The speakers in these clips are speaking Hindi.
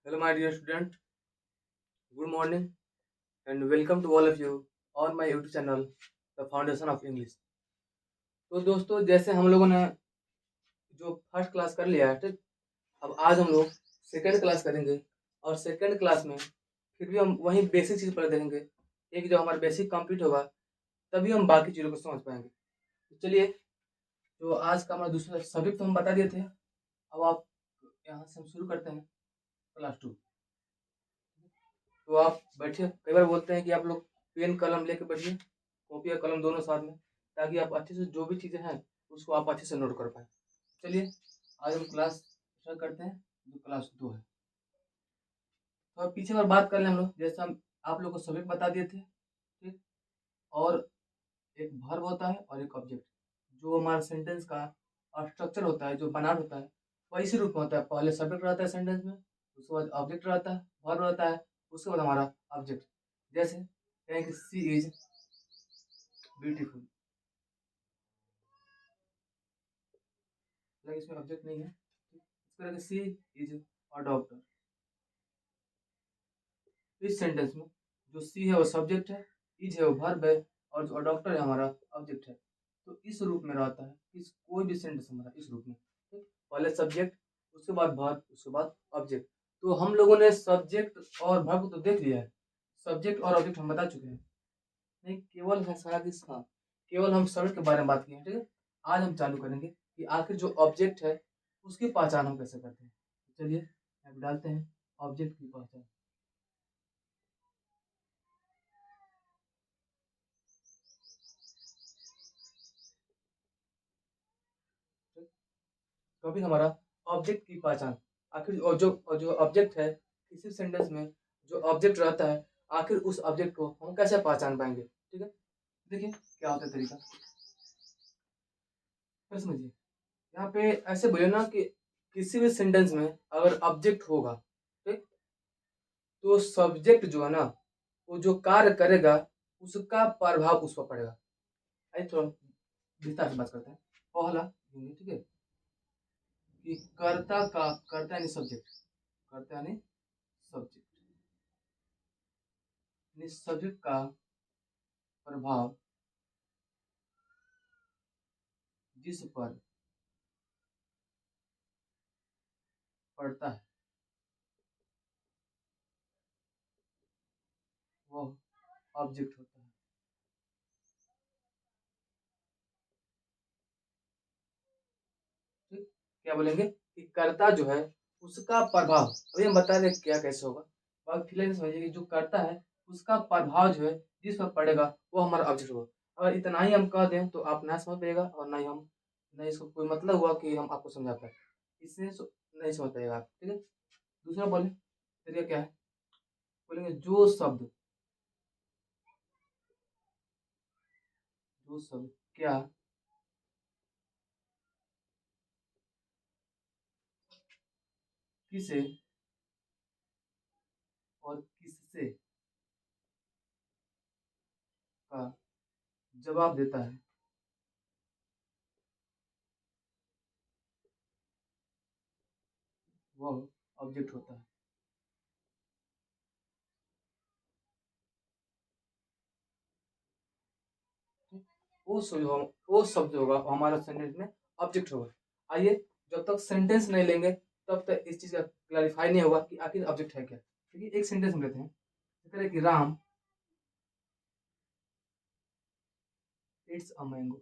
Hello, my dear student. Good morning and welcome to all of you on my YouTube channel, The Foundation of English. तो दोस्तों, जैसे हम लोगों ने जो फर्स्ट क्लास कर लिया है, ठीक। अब आज हम लोग सेकंड क्लास करेंगे और सेकंड क्लास में फिर भी हम वही बेसिक चीज़ पर देखेंगे। एक जब हमारा बेसिक कंप्लीट होगा तभी हम बाकी चीज़ों को समझ पाएंगे। तो चलिए, जो आज का हमारा दूसरा सब्जेक्ट तो हम बता दिए थे। अब आप यहाँ से हम शुरू करते हैं क्लास 2। तो आप बैठिए। कई बार बोलते हैं कि आप लोग पेन कलम लेके बैठिए, कॉपी और कलम दोनों साथ में, ताकि आप अच्छे से जो भी चीज़ें हैं उसको आप अच्छे से नोट कर पाएँ। चलिए, आज हम क्लास स्टार्ट करते हैं, जो क्लास 2 है। तो अब पीछे और बात कर लें हम लोग, जैसे हम आप लोग को सब्जेक्ट बता दिए थे, ठीक। और एक वर्ब होता है और एक ऑब्जेक्ट। जो हमारा सेंटेंस का स्ट्रक्चर होता है, जो बनावट होता है, वह इसी रूप में होता है। पहले सब्जेक्ट रहता है सेंटेंस में, उसके बाद ऑब्जेक्ट रहता है, वर्ब रहता है, उसके बाद हमारा ऑब्जेक्ट। जैसे कहें कि सी इज ब्यूटीफुल, लाइक इसमें ऑब्जेक्ट नहीं है। इस तरह के सी इज अ डॉक्टर। इस सेंटेंस में जो सी है वो सब्जेक्ट है, इज है वो वर्ब है, और जो डॉक्टर है हमारा ऑब्जेक्ट है। तो इस रूप में रहता है, इस कोई भी सेंटेंस हमारा इस रूप में, ठीक? पहले सब्जेक्ट, उसके बाद वर्ब, उसके बाद ऑब्जेक्ट। तो हम लोगों ने सब्जेक्ट और वर्ब तो देख लिया है, सब्जेक्ट और ऑब्जेक्ट हम बता चुके हैं। नहीं, केवल है सारा किस, हाँ, केवल हम सब्जेक्ट के बारे में बात किए हैं, ठीक है। आज हम चालू करेंगे कि आखिर जो ऑब्जेक्ट है उसकी पहचान हम कैसे करते हैं। चलिए अब डालते हैं ऑब्जेक्ट की पहचान। टॉपिक हमारा ऑब्जेक्ट की पहचान। आखिर और जो ऑब्जेक्ट है, किसी सेंटेंस में जो ऑब्जेक्ट रहता है, आखिर उस ऑब्जेक्ट को हम कैसे पहचान पाएंगे, ठीक है। देखिए क्या होता है तरीका, फिर समझिए। यहाँ पे ऐसे बोले ना कि किसी भी सेंटेंस में अगर ऑब्जेक्ट होगा, ठीक, तो सब्जेक्ट जो है ना, वो जो कार्य करेगा उसका प्रभाव उस पर पड़ेगा। आइए थोड़ा विस्तार से बात करते हैं। पहला, ठीक है, कि कर्ता यानी सब्जेक्ट, कर्ता यानी सब्जेक्ट, यानी सब्जेक्ट का प्रभाव जिस पर पड़ता है वह ऑब्जेक्ट होता है। ठीक, क्या बोलेंगे कि कर्ता जो है उसका प्रभाव, अभी हम बता रहे हैं क्या कैसे होगा। बात फिलहाल समझिए कि जो कर्ता है उसका प्रभाव जो है जिस पर पड़ेगा वो हमारा ऑब्जेक्ट होगा। अगर इतना ही हम कह दें तो आप ना समझ पाएगा, और ना ही हम, नहीं इसको कोई मतलब हुआ कि हम आपको समझा पाए, इससे नहीं समझ पाएगा आप, ठीक है। दूसरा बोले तरीका क्या है, बोलेंगे जो शब्द क्या किसे और किससे का जवाब देता है वह ऑब्जेक्ट होता है। वो शब्द होगा वो हमारा सेंटेंस में ऑब्जेक्ट होगा। आइए, जब तक सेंटेंस नहीं लेंगे तब तक इस चीज का क्लैरिफाई नहीं होगा कि आखिर ऑब्जेक्ट है क्या। देखिए एक सेंटेंस हम लेते हैं, करें कि Ram it's a mango.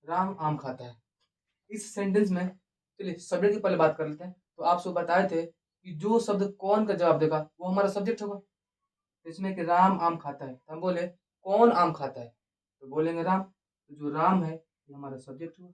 Ram आम खाता है। इस सेंटेंस में, चलिए सब्जेक्ट की पहले बात कर लेते हैं। तो आप सब बताए थे कि जो शब्द कौन का जवाब देगा वो हमारा सब्जेक्ट होगा। तो इसमें कि राम आम खाता है, तो हम बोले कौन आम खाता है, तो बोलेंगे राम। तो जो राम है ये हमारा सब्जेक्ट हुआ।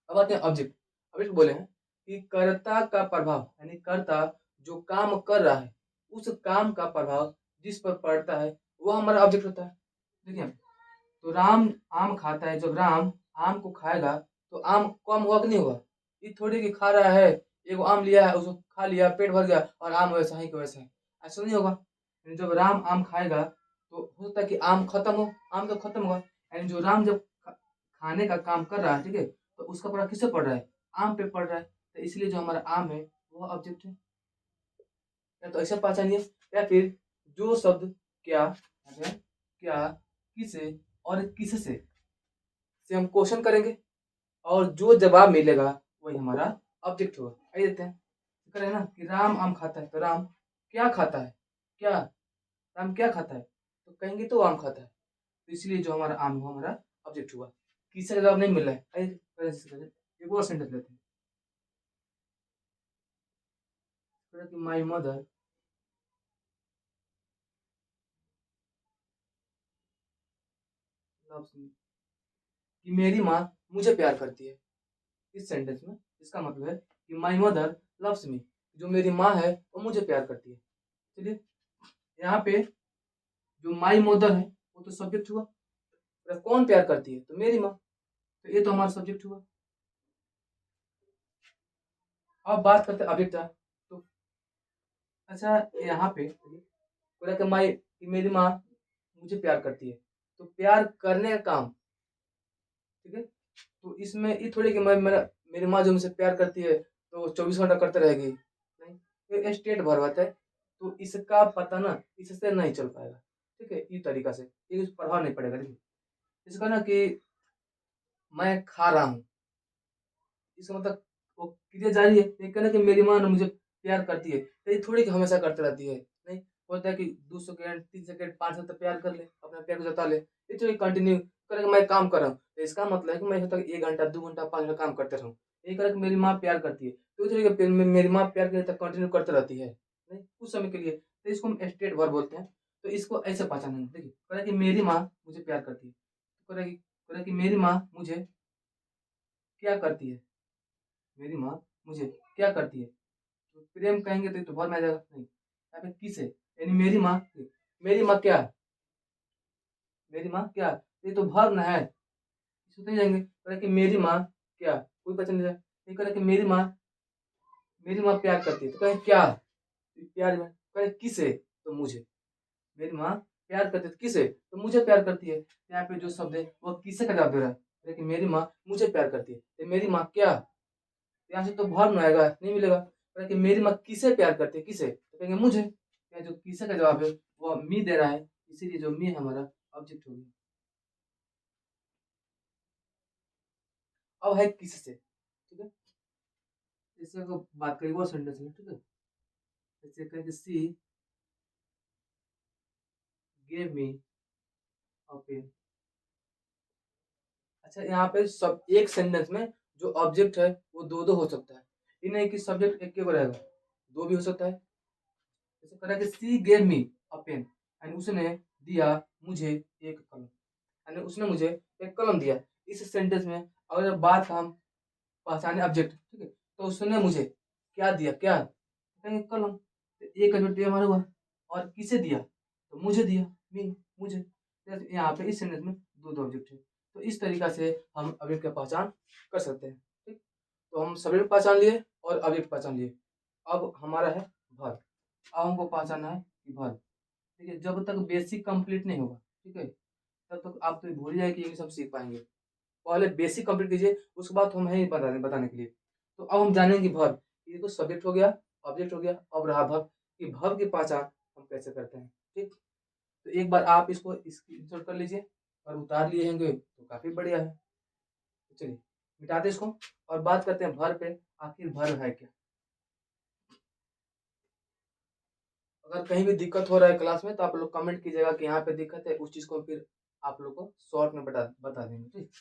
अब आते हैं ऑब्जेक्ट। ऑब्जेक्ट बोले हैं कि कर्ता का प्रभाव, यानी कर्ता जो काम कर रहा है उस काम का प्रभाव जिस पर पड़ता है वो हमारा ऑब्जेक्ट होता है। देखिए, तो राम आम खाता है, जब राम आम को खाएगा तो आम कम हुआ कि नहीं हुआ। ये थोड़ी कि खा रहा है, एगो आम लिया है उसको खा लिया, पेट भर गया और आम वैसा ही का वैसा है, ऐसा नहीं होगा। यानी जब राम आम खाएगा तो हो सकता है कि आम खत्म हो, आम तो खत्म होगा। यानी जो राम जब खाने का काम कर रहा है, ठीक है, तो उसका प्रभाव किससे पड़ रहा है, आम पे पड़ रहा है, तो इसलिए जो हमारा आम है वह ऑब्जेक्ट है। या तो ऐसा पहचानिए, या फिर जो शब्द क्या है, क्या, किसे और किससे से हम क्वेश्चन करेंगे और जो जवाब मिलेगा वही हमारा ऑब्जेक्ट होगा। आइए देखते हैं। करें ना कि राम आम खाता है, तो राम क्या खाता है, क्या, राम क्या खाता है, तो कहेंगे तो आम खाता है, तो इसलिए जो हमारा आम हुआ हमारा ऑब्जेक्ट हुआ। किसी का जवाब नहीं मिल रहा है, आइए एक और सेंटेंस लेते हैं। कि माई मदर लव्स मी, कि मेरी माँ मुझे प्यार करती है। इस सेंटेंस में इसका मतलब है कि माई मदर लव्स मी, जो मेरी माँ है वो मुझे प्यार करती है। चलिए, यहाँ पे जो माई मदर है वो तो सब्जेक्ट हुआ, और कौन प्यार करती है, तो मेरी माँ, तो ये तो हमारा सब्जेक्ट हुआ। अब बात करते हैं ऑब्जेक्ट। तो अच्छा, यहाँ पे बोला कि माई, कि मेरी माँ मुझे प्यार करती है, तो प्यार करने का काम, ठीक है। तो इसमें ये थोड़ी कि मैं मेरा मेरी माँ जो मुझसे प्यार करती है तो 24 घंटा करते रहेगी, नहीं, ये स्टेट वर्ब है, तो इसका पता ना इससे नहीं चल पाएगा, ठीक है। इस तरीका से ये प्रभाव नहीं पड़ेगा। देखिए, इसका ना कि मैं खा रहा हूँ, इसका मतलब वो क्रिया जारी है, ये कहना कि मेरी माँ ना मुझे प्यार करती है, तो ये थोड़ी कि हमेशा करते रहती है, नहीं। होता है कि 2 सेकंड 3 सेकंड 5 सेकंड तक प्यार कर ले, अपने प्यार को जता ले, ये तो कंटिन्यू करेगा। मैं काम कर रहा हूँ, तो इसका मतलब है कि मैं तक 1 घंटा 2 घंटा 5 घंटा काम करते रहूँ, ये करेगा कि मेरी माँ प्यार करती है, तो थोड़ी कि मेरी माँ प्यार के तक कंटिन्यू करते रहती है, नहीं, कुछ समय के लिए, तो इसको हम स्टेट वर्ब बोलते हैं। तो इसको ऐसे पहचानेंगे। देखिए, करेगा कि मेरी माँ मुझे प्यार करती है, तो करेगा कि मेरी माँ मुझे क्या करती है, मेरी माँ मुझे क्या करती है, तो प्रेम कहेंगे तो ये तो बहुत में आ जाएगा, नहीं, यहाँ पे किस है, यानी मेरी माँ, मेरी माँ क्या, मेरी माँ क्या, ये तो वर्ब ना है, इसको नहीं जाएंगे, कह कि मेरी माँ क्या, कोई पता नहीं जाए, ये कह कि मेरी माँ प्यार करती है, तो कहें क्या, तो प्यार में कहे किसे, तो मुझे, मेरी माँ प्यार करती है, तो किसे, तो मुझे प्यार करती है। यहाँ पे जो शब्द है वो किसे का जवाब दे रहा है, लेकिन मेरी माँ मुझे प्यार करती है, तो मेरी माँ क्या, यहाँ से तो वर्ब ना आएगा, नहीं मिलेगा, कहे कि मेरी माँ किसे प्यार करती है, किसे, तो कहेंगे मुझे, या जो किसे का जवाब है वो मी दे रहा है, इसीलिए जो मी हमारा ऑब्जेक्ट हो गया। अब है किससे, ठीक है। जैसे अगर बात करें वो सेंटेंस में, ठीक है, जैसे कहेंगे सी गेव मी अ पेन। अच्छा, यहाँ पे सब एक सेंटेंस में जो ऑब्जेक्ट है वो दो दो हो सकता है, ये नहीं कि सब्जेक्ट एक के रहेगा, दो भी हो सकता है। जैसे कह रहा है कि सी गेव मी अ पेन, यानी उसने दिया मुझे एक कलम, यानी उसने मुझे एक कलम दिया। इस सेंटेंस में अगर बात हम पहचाने ऑब्जेक्ट, ठीक है, तो उसने मुझे क्या दिया, क्या, कहेंगे कलम, तो एक का जो टी हमारा हुआ, और किसे दिया, तो मुझे दिया, मी, मुझे। तो यहाँ पे इस सेंटेंस में दो दो ऑब्जेक्ट है, तो इस तरीका से हम ऑब्जेक्ट की पहचान कर सकते हैं, ठीक। तो हम सब्जेक्ट पहचान लिए और ऑब्जेक्ट पहचान लिए, अब हमारा है वर्ब। अब हमको पहचानना है कि वर्ब, ठीक है, जब तक बेसिक कंप्लीट नहीं होगा, ठीक है, तब तक आप तो भूल जाए कि ये सब सीख पाएंगे। पहले बेसिक कंप्लीट कीजिए, उसके बाद हम है बताने के लिए। तो अब हम जानेंगे वर्ब, ये तो सब्जेक्ट हो गया, ऑब्जेक्ट हो गया, अब रहा वर्ब, कि वर्ब की पहचान हम कैसे करते हैं, ठीक। तो एक बार आप इसको स्क्रीनशॉट कर लीजिए और उतार लिए होंगे तो काफी बढ़िया है। तो चलिए मिटाते इसको और बात करते हैं वर्ब पे, आखिर वर्ब है क्या। अगर कहीं भी दिक्कत हो रहा है क्लास में तो आप लोग कमेंट कीजिएगा कि यहाँ पे दिक्कत है, उस चीज को फिर आप लोग को शॉर्ट में बता देंगे, ठीक।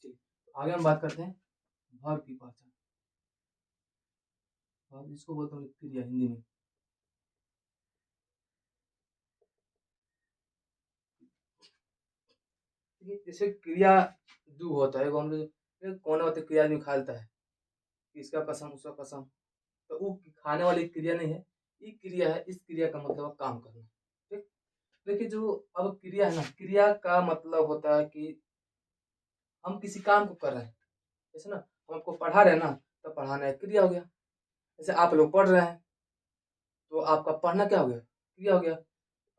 ठीक, तो आगे हम बात करते हैं वर्ब की पहचान। वर्ब जिसको बोलते हैं क्रिया हिंदी में, ठीक है। जैसे क्रिया दू होता है, वो हम लोग कौन होते क्रिया आदमी खालता है, इसका कसम उसका कसम, तो वो खाने वाली क्रिया नहीं है, ये क्रिया है, इस क्रिया का मतलब है काम करना, ठीक। देखिए, जो अब क्रिया है ना, क्रिया का मतलब होता है कि हम किसी काम को कर रहे हैं, जैसे ना हम आपको पढ़ा रहे हैं ना, तो पढ़ाना एक क्रिया हो गया। जैसे आप लोग पढ़ रहे हैं तो आपका पढ़ना क्या हो गया, क्रिया हो गया।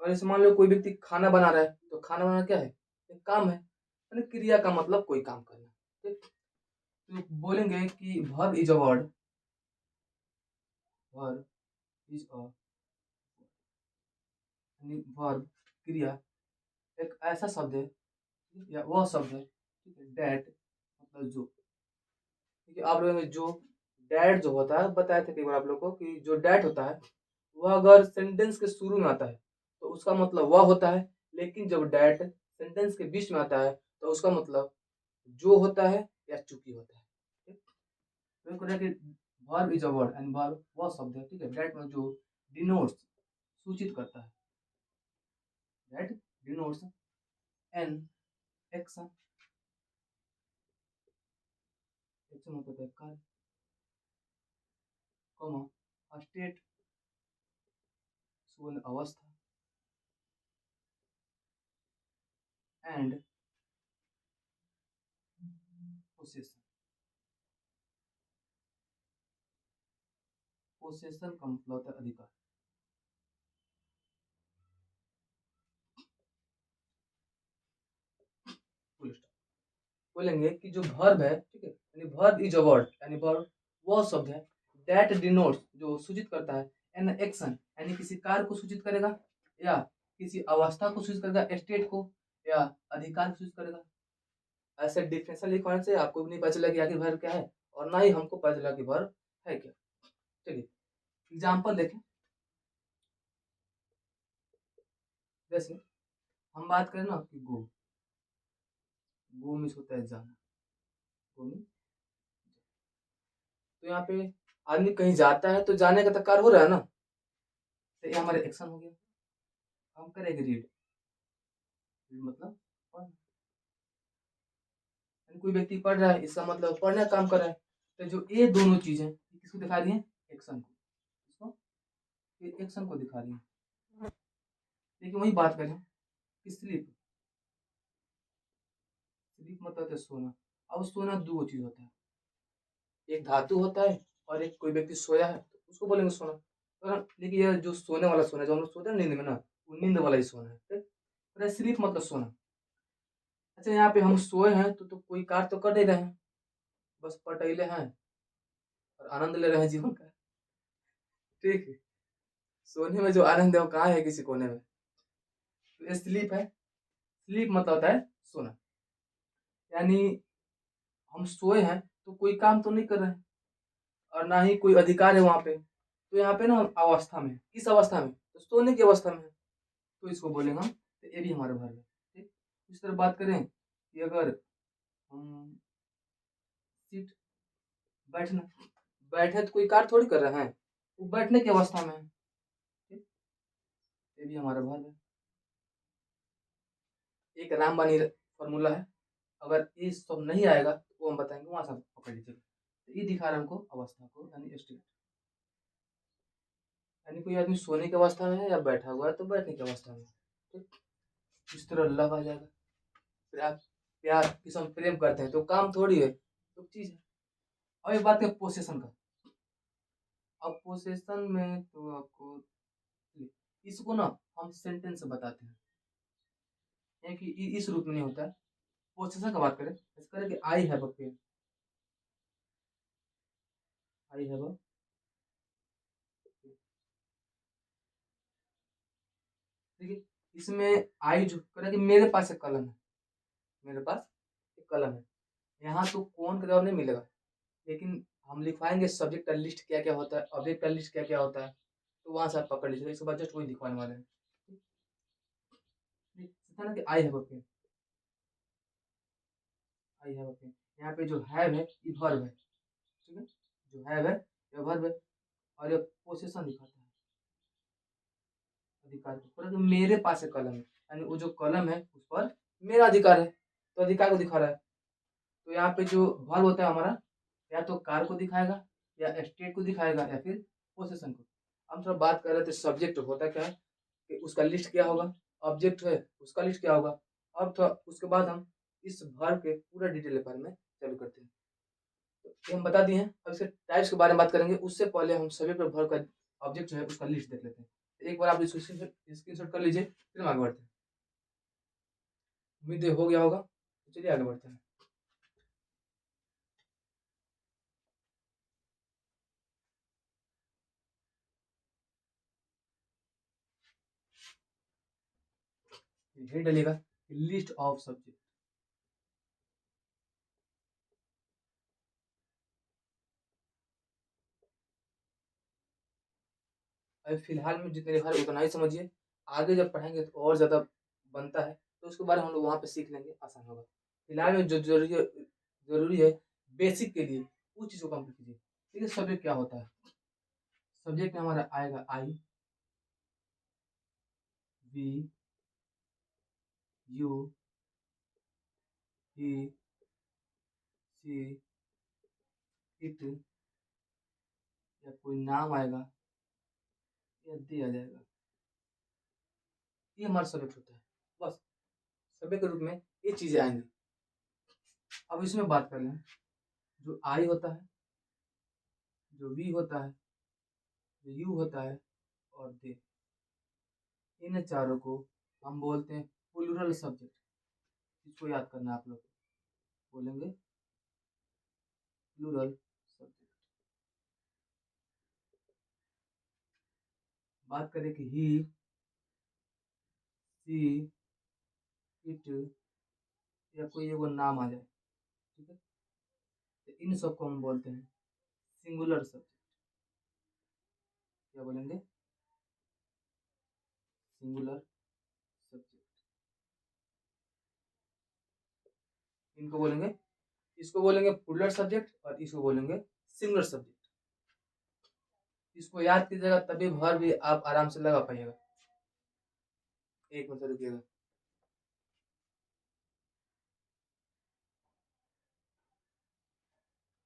और जैसे मान लो कोई व्यक्ति खाना बना रहा है, तो खाना बनाना क्या है, एक काम है, यानी क्रिया का मतलब कोई काम करना। ठीक, तो बोलेंगे कि verb is a word, verb is a यानी वर्ब क्रिया एक ऐसा शब्द है या वह शब्द है, ठीक है, डैट मतलब जो, ठीक है, आप लोगों ने जो डैट जो होता है बताए थे कई बार आप लोग को कि जो डैट होता है वह अगर सेंटेंस के शुरू में आता है तो उसका मतलब वह होता है, लेकिन जब डैट सेंटेंस के बीच में आता है तो उसका मतलब जो होता है या चूंकि होता है। ठीक? तो एक होता है कि verb is a word and verb वह शब्द है, ठीक है, डैट में जो डिनोट्स सूचित करता है, that denotes an action, action होता है कार्य, कॉमा स्टेट शून्य अवस्था एंड पोसेशन, पोसेशन का मतलब होता है अधिकार। Full stop. बोलेंगे कि जो वर्ब है, ठीक है, यानी वर्ब इज अ वर्ड यानी वर्ब वह शब्द है दैट डिनोट्स जो सूचित करता है एन एक्शन यानी किसी कार्य को सूचित करेगा या किसी अवस्था को सूचित करेगा, स्टेट को या अधिकार को सूचित करेगा। ऐसे डिफिनेशन लिखवाने से आपको भी नहीं पता चला कि आखिर वर्ब क्या है और ना ही हमको पता चला कि वर्ब है क्या। चलिए एग्जाम्पल देखें, जैसे हम बात करें ना कि गो, गो मीन्स होता है जाना, गो मीन्स, तो यहाँ पे आदमी कहीं जाता है तो जाने का तो कार्य हो रहा है ना, तो ये हमारे एक्शन हो गया। हम करेंगे रीड, रीड मतलब पढ़ना, यानी कोई व्यक्ति पढ़ रहा है इसका मतलब पढ़ने का काम कर रहा है, तो जो ये दोनों चीजें किसको दिखा रही है, एक्शन को, किसको, ये एक्शन को दिखा रही है। लेकिन वही बात करें कि स्लीप, स्लीप मतलब होता है सोना। अब सोना दो चीज होता है, एक धातु होता है और एक कोई व्यक्ति सोया है तो उसको बोलेंगे सोना, लेकिन ये जो सोने वाला सोना जो हम लोग सोते हैं नींद में ना, वो नींद वाला ही सोना है, ठीक? तो स्लीप मतलब सोना। अच्छा यहाँ पे हम सोए हैं तो कोई कार्य तो कर नहीं रहे हैं, बस पटेले हैं और आनंद ले रहे हैं जीवन का, ठीक है। सोने में जो आनंद है वो कहाँ है, किसी कोने में। तो ये स्लीप है, स्लीप मतलब होता है सोना, यानी हम सोए हैं तो कोई काम तो नहीं कर रहे हैं और ना ही कोई अधिकार है वहां पे, तो यहाँ पे ना हम अवस्था में, किस अवस्था में, तो सोने की अवस्था में, तो इसको बोलेंगे हम, तो ये भी हमारा वर्ब है। ठीक, इस तरह बात करें कि अगर हम सीट, बैठना, बैठे तो कोई कार्य थोड़ी कर रहे हैं, वो बैठने की अवस्था में है, ठीक, ये भी हमारा वर्ब है। एक रामबानी फॉर्मूला है, अगर ये सब नहीं आएगा तो वो हम बताएंगे, वहां से पकड़ लीजिएगा। तो ये दिखा रहा है हमको अवस्था को यानी स्टेट, यानी कोई आदमी सोने की अवस्था में है या बैठा हुआ है तो बैठने की अवस्था में है, ठीक। इस तरह लव आ जाएगा, प्यार, प्यार किसी हम प्रेम करते हैं तो काम थोड़ी है, तो चीज है। अब एक बात है पोसेशन का, अब पोसेशन में तो आपको इसको ना हम सेंटेंस से बताते हैं, यानी कि इस रूप में नहीं होता है। पोसेशन का बात करें, इस करें कि I have a pen, I have a, ठीक है, इसमें आई जो करें कि मेरे पास एक कलम है, मेरे पास एक कलम है, यहाँ तो कौन का जवाब नहीं मिलेगा, लेकिन हम लिखवाएंगे सब्जेक्ट का लिस्ट क्या क्या होता है, ऑब्जेक्ट का लिस्ट क्या क्या होता है, तो वहां से आप पकड़ लीजिएगा। इसके बाद जस्ट वही दिखवाने वाले हैं, ठीक है ना, कि I have a pen, I have a pen, यहाँ पे जो हैव है ये वर्ब है, ठीक है, जो हैव है ये वर्ब है और ये पोसेशन दिखाता है अधिकार को, पूरा कि मेरे पास एक कलम है, यानी वो जो कलम है उस पर मेरा अधिकार है, तो अधिकार को दिखा रहा है। तो यहाँ पे जो वर्ब होता है हमारा, या तो कार को दिखाएगा या स्टेट को दिखाएगा या फिर पोसेशन को। हम थोड़ा बात कर रहे थे सब्जेक्ट होता क्या है कि उसका लिस्ट क्या होगा, ऑब्जेक्ट है उसका लिस्ट क्या होगा। अब थोड़ा उसके बाद हम इस वर्ब के पूरा डिटेल के बारे में चालू करते हैं। तो ये हम बता दिए हैं, अब इसके टाइप्स के बारे में बात करेंगे, उससे पहले हम सभी पर वर्ब का ऑब्जेक्ट जो है उसका लिस्ट देख लेते हैं। तो एक बार आप इसको स्क्रीनशॉट कर लीजिए, फिर हम आगे बढ़ते हैं। उम्मीद है हो गया होगा। तो चलिए आगे बढ़ते हैं। हेड डलेगा लिस्ट ऑफ सब्जेक्ट। अभी फिलहाल में जितने लिखा है उतना ही समझिए। आगे जब पढ़ेंगे तो और ज़्यादा बनता है, तो उसके बारे में हम लोग वहाँ पे सीख लेंगे, आसान होगा। फिलहाल में जो ज़रूरी है बेसिक के लिए उस चीज़ को कंप्लीट कीजिए। ठीक है, सब्जेक्ट क्या होता है? सब्जेक्ट में हमारा आएगा I, we, you, he, she, it, या कोई नाम आएगा या दे आ जाएगा। ये हमारा सब्जेक्ट होता है। बस सब्जेक्ट के रूप में ये चीज़ें आएंगी। अब इसमें बात कर लें, जो आई होता है, जो वी होता है, जो यू होता है और दे, इन चारों को हम बोलते हैं प्लूरल सब्जेक्ट। इसको याद करना है आप लोग को। बोलेंगे प्लूरल सब्जेक्ट। बात करें कि ही, सी, इट, या कोई एगो नाम आ जाए, ठीक है, तो इन सबको हम बोलते हैं सिंगुलर सब्जेक्ट। क्या बोलेंगे? Singular subject. इनको बोलेंगे, इसको बोलेंगे प्लूरल सब्जेक्ट और इसको बोलेंगे सिंगुलर सब्जेक्ट। इसको याद कीजिएगा, तभी भर भी आप आराम से लगा पाइएगा। एक मिनट रुकिएगा।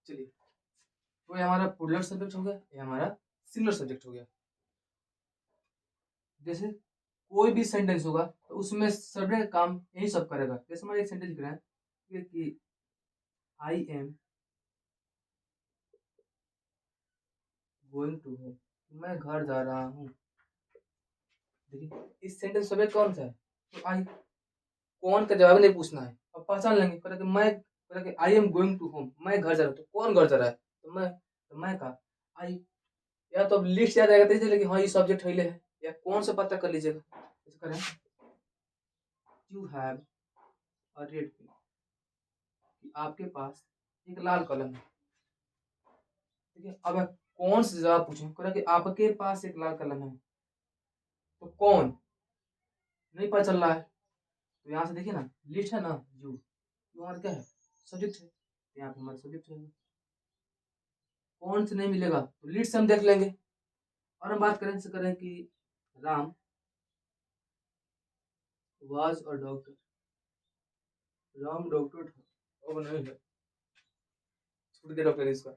चलिए, तो ये हमारा प्लूरल सब्जेक्ट हो गया, ये हमारा सिंगुलर सब्जेक्ट हो गया। जैसे कोई भी सेंटेंस होगा तो उसमें सब्जेक्ट का काम यही सब करेगा। जैसे हमारे एक सेंटेंस लिख रहे हैं कि I am going to home, मैं घर जा रहा हूँ। देखिए, इस सेंटेंस सब्जेक्ट कौन सा है? तो आई। कौन का जवाब नहीं पूछना है, अब पहचान लेंगे। कह कि मैं, कह कि I am going to home, मैं घर जा रहा हूँ। तो कौन घर जा रहा है? तो मैं का आई। या तो अब लिस्ट याद आएगा तो चलिए कि हाँ ये सब्जेक्ट है, या कौन सा पता कर लीजिएगा। जैसे करें, you have a red pen, कि आपके पास एक लाल कलम है। ठीक है, अब कौन सा जवाब पूछें, कह कि आपके पास एक लाल कलम है, तो कौन नहीं पता चल रहा है। तो यहाँ से देखिए ना, लिस्ट है ना, यू हमारा क्या है? सब्जेक्ट है। तो यहाँ पे हमारा सब्जेक्ट है। कौन से नहीं मिलेगा तो लिस्ट से हम देख लेंगे। और हम बात करें से करें कि Ram was a doctor, Ram doctor था, अब नहीं है, छूट गया डॉक्टर इसका।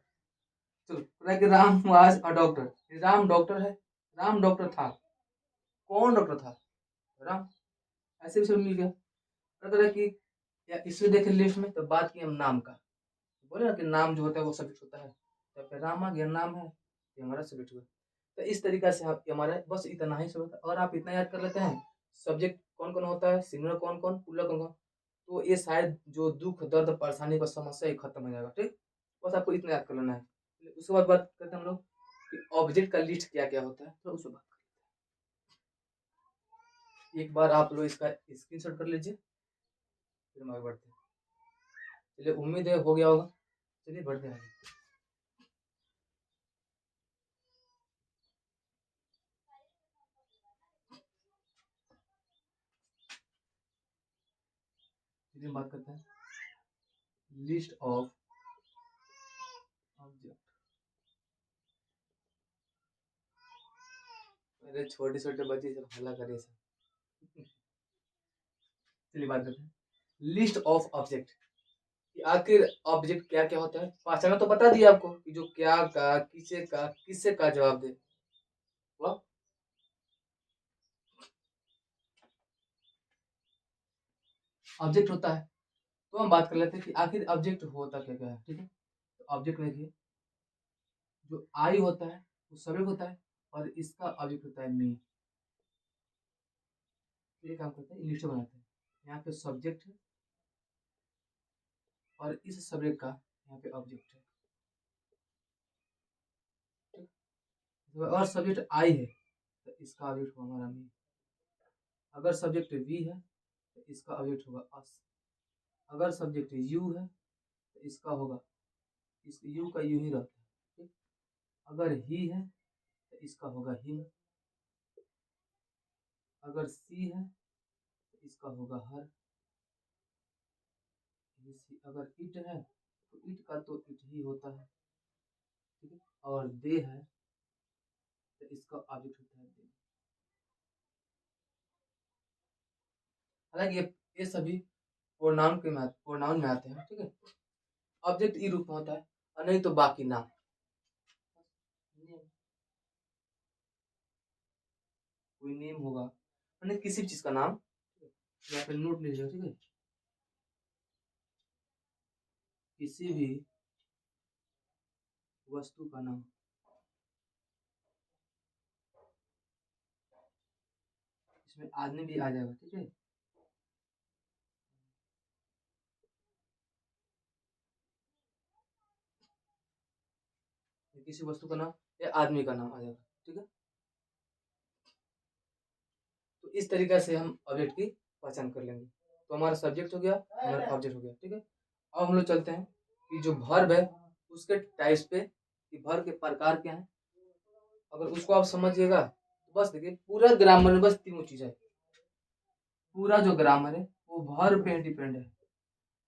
चलो, पता है कि Ram was a doctor, Ram doctor है, राम डॉक्टर था। कौन डॉक्टर था? राम। ऐसे भी सब मिल गया। अगर है कि या इसमें देखें लिस्ट में, तो बात की हम नाम का, बोले ना कि नाम जो होता है वो सब्जेक्ट होता है। तो फिर राम आ गया, नाम है, ये हमारा सब्जेक्ट हुआ। तो इस तरीका से आप हमारा बस इतना ही सब होता है। और आप इतना याद कर लेते हैं सब्जेक्ट कौन कौन होता है, सिंगुलर कौन कौन, प्लूरल कौन कौन, तो ये शायद जो दुख दर्द परेशानी का समस्या ही खत्म हो जाएगा। ठीक, बस आपको इतना याद कर लेना है। उसके बाद बात करते हैं हम लोग कि ऑब्जेक्ट का लिस्ट क्या क्या होता है, तो उसको बात करते हैं। एक बार आप लोग इसका स्क्रीनशॉट कर लीजिए, फिर हम आगे बढ़ते हैं। चलिए, उम्मीद है हो गया होगा। चलिए बढ़ते हैं आगे। चलिए बात करते हैं लिस्ट ऑफ ऑब्जेक्ट। अरे छोटे छोटे बच्चे सब हल्ला करे सब। चलिए बात करते हैं लिस्ट ऑफ ऑब्जेक्ट, कि आखिर ऑब्जेक्ट क्या क्या होता है। पहचाना तो बता दिया आपको कि जो क्या का, किसे का, किससे का जवाब दे। वाह, ऑब्जेक्ट होता है। तो हम बात कर लेते हैं कि आखिर ऑब्जेक्ट होता क्या क्या है। ठीक है, तो ऑब्जेक्ट देखिए, जो आई होता है वो सब्जेक्ट होता है, और इसका ऑब्जेक्ट होता है मी। तो ये काम करते हैं, लिस्ट बनाते हैं। यहाँ पे सब्जेक्ट है और इस सब्जेक्ट का यहाँ पे ऑब्जेक्ट है, ठीक। तो और सब्जेक्ट आई है तो इसका ऑब्जेक्ट होगा हमारा मी। अगर सब्जेक्ट वी है तो इसका ऑब्जेक्ट होगा अस। अगर सब्जेक्ट यू है तो इसका होगा, इस यू का यू ही रहता है, ठीक। अगर ही है तो इसका होगा हिम। अगर सी है तो इसका होगा हर। अगर इट है तो इट का तो इट ही होता है, ठीक है। और दे है तो इसका ऑब्जेक्ट होता है दे। हालांकि ये सभी प्रोनाउन में आते हैं, ठीक है। ऑब्जेक्ट ई रूप में होता है और नहीं तो बाकी नाम, कोई नेम होगा मैंने किसी भी चीज का नाम, यहाँ पे नोट लीजिए, ठीक है। किसी भी वस्तु का नाम, इसमें आदमी भी आ जाएगा, ठीक है। किसी वस्तु का नाम या आदमी का नाम आ जाएगा, ठीक है। तो इस तरीके से हम ऑब्जेक्ट की पहचान कर लेंगे। तो हमारा सब्जेक्ट हो गया, हमारा ऑब्जेक्ट हो गया, ठीक है। अब हम लोग चलते हैं कि जो वर्ब है उसके टाइप्स पे, कि वर्ब के प्रकार क्या है। अगर उसको आप समझिएगा तो बस देखिए पूरा ग्रामर में बस तीनों चीज है। पूरा जो ग्रामर है वो वर्ब पे डिपेंड है।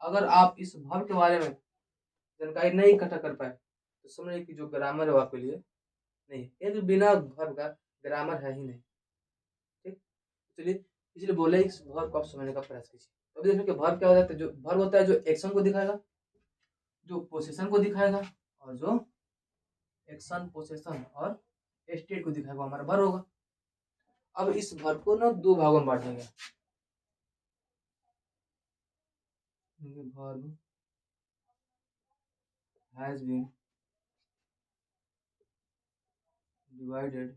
अगर आप इस वर्ब के बारे में जानकारी नहीं इकट्ठा कर पाए तो समझिए कि जो ग्रामर है वो आपके लिए नहीं है। ये तो बिना वर्ब का ग्रामर है ही नहीं, ठीक। चलिए इसलिए बोले इस वर्ब को आप समझने का प्रयास कीजिए। तो अभी देखिए कि वर्ब क्या हो जाता है। जो वर्ब होता है जो एक्शन को दिखाएगा, जो पोजीशन को दिखाएगा, और जो एक्शन पोजीशन और स्टेट को दिखाएगा हमारा वर्ब होगा। अब इस वर्ब को ना दो भागों में बांट देंगे। Verb has been divided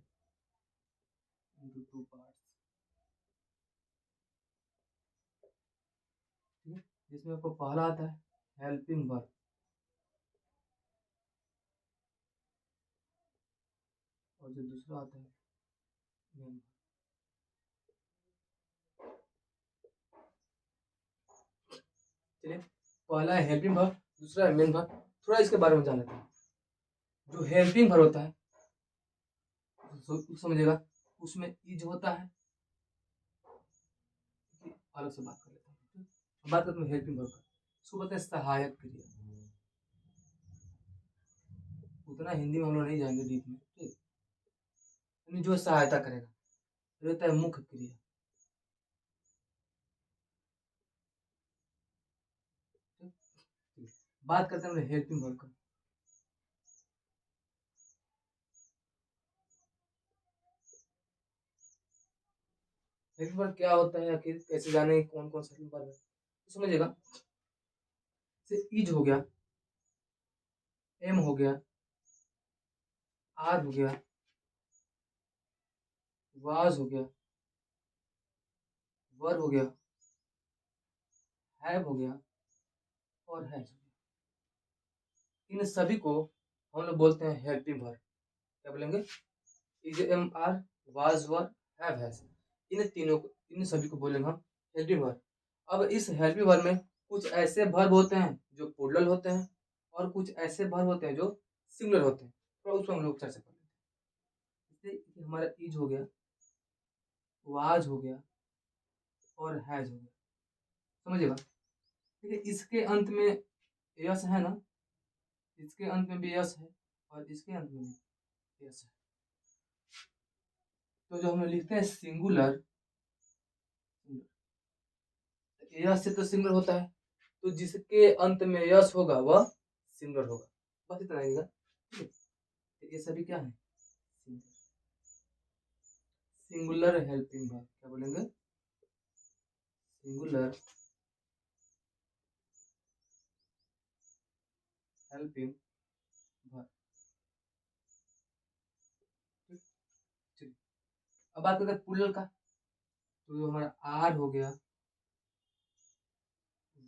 into two parts, ठीक है। जिसमें आपको पहला आता है हेल्पिंग वर्ब और जो दूसरा आता है मेन। चलिए पहला है हेल्पिंग वर्ब, दूसरा है मेन वर्ब। थोड़ा इसके बारे में जान लेते हैं। जो हेल्पिंग वर्ब होता है समझिएगा उसमें इज होता है, अलग से बात कर लेते हैं। बात करते हैं हेल्पिंग वर्ब का, इसको बोलते हैं सहायक क्रिया। उतना हिंदी में हम लोग नहीं जाएंगे डीप में, ठीक। यानी जो सहायता करेगा रहता है मुख्य क्रिया, ठीक। बात करते हैं हेल्पिंग वर्ब का। हेल्पिंग वर्ब क्या होता है, आखिर कैसे जाने कौन कौन सा हेल्पिंग वर्ब है, तो समझिएगा। इज हो गया, एम हो गया, आर हो गया, वाज हो गया, वर हो गया, हैव हो गया और हैज हो गया। इन सभी को हम लोग बोलते हैं हेल्पिंग वर्ब। क्या बोलेंगे? Is am are was were have has, इन तीनों को, इन सभी को बोलेंगे हम हेल्पिंग वर्ब। अब इस हेल्पिंग वर्ब में कुछ ऐसे वर्ब होते हैं जो प्लूरल होते हैं और कुछ ऐसे वर्ब होते हैं जो सिंगुलर होते हैं। तो उसको हम लोग चर्चा कर लेते हैं। जैसे हमारा इज हो गया, वाज हो गया और हैज हो गया, समझिएगा। ठीक है, इसके अंत में यस है ना, इसके अंत में भी यस है और इसके अंत में भी यस है। तो जो हम लिखते हैं सिंगुलर, यस से तो सिंगुलर होता है, तो जिसके अंत में यस होगा वह सिंगुलर होगा। बस इतना आएगा। तो ये सभी क्या है? Singular helping verb. क्या बोलेंगे? Singular helping verb. ठीक। अब बात करते हैं प्लूरल का। तो जो हमारा आर हो गया,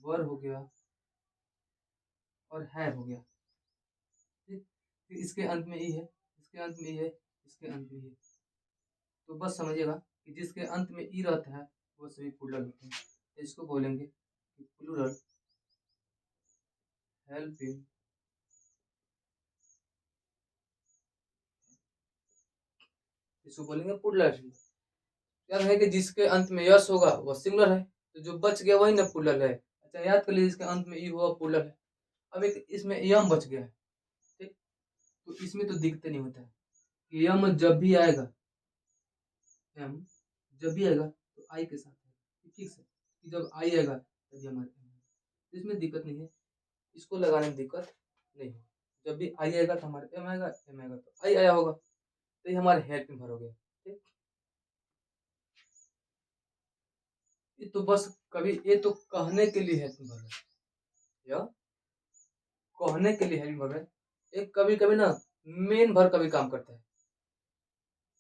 वर हो गया और हैव हो गया। ठीक, फिर इसके अंत में ई है, इसके अंत में ई है, इसके अंत में ई है। तो बस समझिएगा कि जिसके अंत में ई रहता है वो सभी प्लूरल होते हैं। तो इसको बोलेंगे कि प्लूरल हेल्पिंग, इसको बोलेंगे प्लूरल। याद है कि जिसके अंत में यस होगा वो सिंगुलर है, तो जो बच गया वही ना प्लूरल है। अच्छा, याद कर लीजिए, इसके अंत में ई हुआ प्लूरल है। अब एक इसमें यम बच गया है। ठीक, तो इसमें तो दिक्कत नहीं होता है कि यम जब भी आएगा, एम जब भी आएगा तो आई के साथ आएगा। ठीक से, कि जब आई आएगा तभी हमारे एम आएगा, तो इसमें दिक्कत नहीं है, इसको लगाने में दिक्कत नहीं है। जब भी आई आएगा तो हमारे एम आएगा, एम आएगा तो आई आया होगा, तो ये हमारे हेल्प में भर हो गया। ठीक, ये तो बस कभी ये तो कहने के लिए हेल्प में भर रहा है, या कहने के लिए हेल्प में भर रहा है। एक कभी कभी ना मेन भर कभी काम करता है,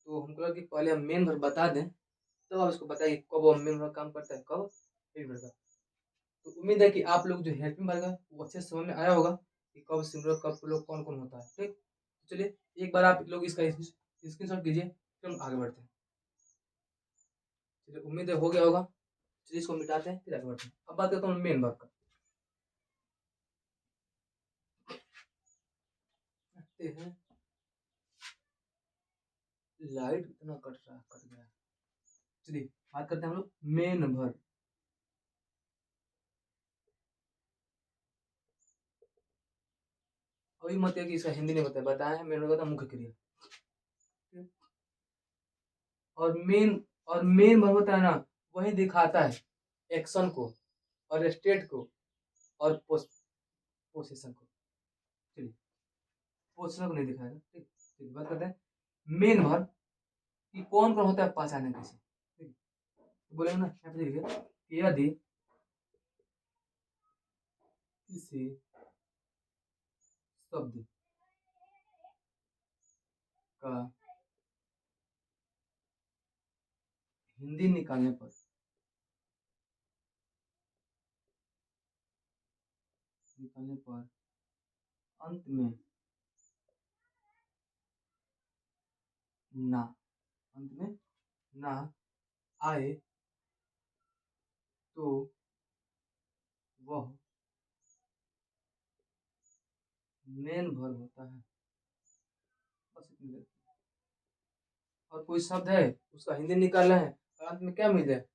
तो हमको लगा कि पहले हम मेन भर बता दें, तब आप इसको बताइए कब वो मेन भर काम करता है, कब हेल्प भर का। तो उम्मीद है कि आप लोग जो हेल्पिंग वर्ब है वो अच्छे से समझ में आया होगा कि कब सिंगुलर कब प्लूरल कौन कौन होता है। ठीक, तो चलिए एक बार आप लोग इसका स्क्रीनशॉट कीजिए, फिर हम आगे बढ़ते हैं। चलिए, उम्मीद है हो गया होगा। चलिए इसको मिटाते हैं, फिर आगे बढ़ते हैं। अब बात करता हूँ मेन वर्ब का। देखते हैं, लाइट इतना कट रहा है, कट गया। चलिए बात करते हैं हम लोग मेन वर्ब। अभी मत है कि इसका हिंदी नहीं बताया है, मेन वर्ब का मुख्य क्रिया। और मेन वर्ब होता है ना, वही दिखाता है एक्शन को और स्टेट को और पोजीशन को। चलिए, पोजीशन को नहीं दिखाएगा। ठीक, चलिए बात करते हैं मेन वर्ब कि कौन कौन होता है पहचाने कैसे। ठीक, तो बोलेंगे ना, यहाँ पे देखिए कि यदि किसी शब्द का हिंदी निकालने पर अंत में ना अंत में ना आए तो वह मेन वर्ब होता है। बस इतनी देर। और कोई शब्द है उसका हिंदी निकालना है और अंत में क्या मिल जाए,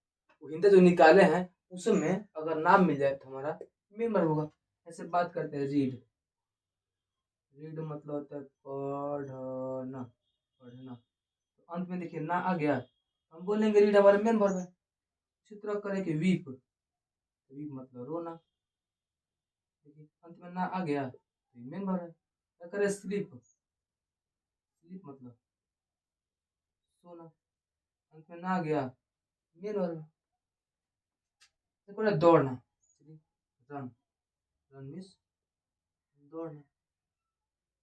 वो हिंदी जो निकाले हैं उसमें अगर नाम मिल जाए तो हमारा मेन वर्ब होगा। ऐसे बात करते हैं रीड। रीड मतलब होता है पढ़ना, पढ़ना। तो अंत में देखिए ना आ गया, हम बोलेंगे रीड हमारा मेन वर्ब है। इसी तरह करें कि वीप, वीप मतलब रोना। देखिए अंत में ना आ गया तो मेन वर्ब है। क्या करें, स्लीप, स्लीप मतलब सोना। अंत में ना आ गया मेन वर्ब है। देखो ना, दौड़ना, रन, रन मीन्स दौड़ना।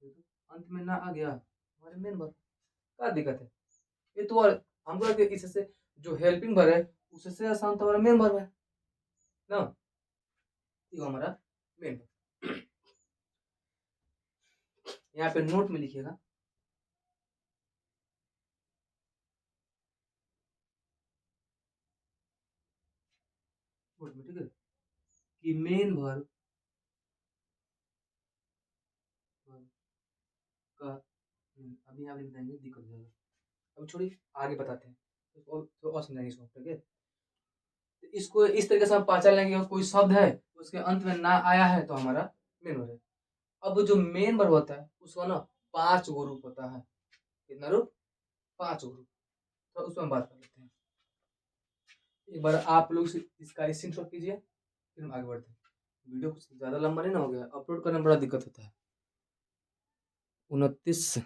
देखो अंत में ना आ गया हमारे मेन वर्ब। क्या दिक्कत है, ये तो और हमको लगे इससे जो हेल्पिंग वर्ब है उससे आसान तो हमारा मेन वर्ब है ना। ये हमारा मेन वर्ब। यहाँ पे नोट में लिखिएगा, नोट में, ठीक है, कि मेन वर्ब का अभी यहाँ पे बताएंगे, दिक्कत हो जाएगा। अभी छोड़िए, आगे बताते हैं तो और समझाएंगे इसको। ठीक है, तो इसको इस तरीके से हम पहचान लेंगे कि कोई शब्द है उसके अंत में ना आया है तो हमारा मेन वर्ब है। अब जो मेन वर्ब होता है उसका ना 5 गो रूप होता है। कितना रूप, 5 गो रूप। तो उसमें हम बात कर लेते हैं। एक बार आप लोग इसका स्क्रीनशॉट कीजिए, फिर हम आगे बढ़ते हैं। वीडियो कुछ ज़्यादा लंबा नहीं ना हो गया, अपलोड करने में बड़ा दिक्कत होता है। 29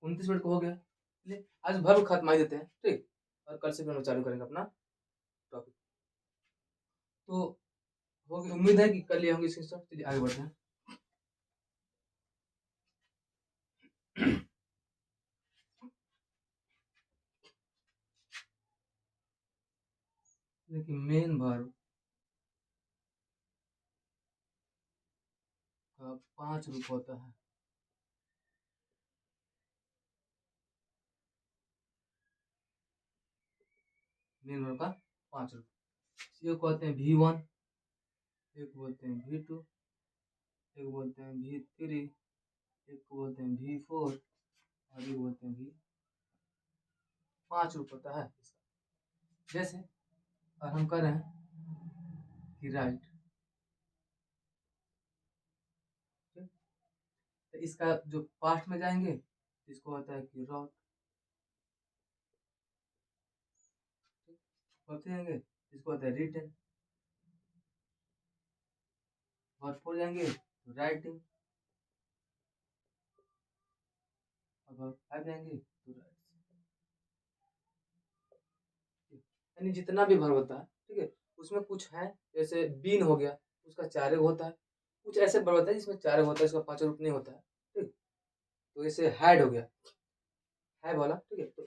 मिनट को हो गया। चलिए आज भर खत्म ही देते हैं। ठीक, और कल से फिर हम चालू करेंगे अपना टॉपिक। तो होगी, उम्मीद है कि कल ये होंगे स्क्रीनशॉट। चलिए आगे बढ़ते हैं। देखिए मेन वर्ब का 5 रूप होता है। निर्भर का 5 रूप। एक बोलते हैं V1, एक बोलते हैं V2, एक बोलते हैं V3, एक को बोलते हैं V4 और एक बोलते हैं V। 5 रूप होता है इसका। जैसे और हम कर रहे हैं कि राइट, तो इसका जो पास्ट में जाएंगे इसको होता है कि रॉट, करते जाएंगे इसको होता है रिटन, वर्ब 4 जाएंगे तो राइटिंग, और वर्ब 5 जाएंगे तो राइट। यानी जितना भी वर्ब होता है, ठीक है, उसमें कुछ है, जैसे बीन हो गया, उसका 4 होता है। कुछ ऐसे वर्ब होता है जिसमें 4 होता है, इसका 5 रूप नहीं होता है, ठीक। तो जैसे हैड हो गया, है बोला, ठीक है। तो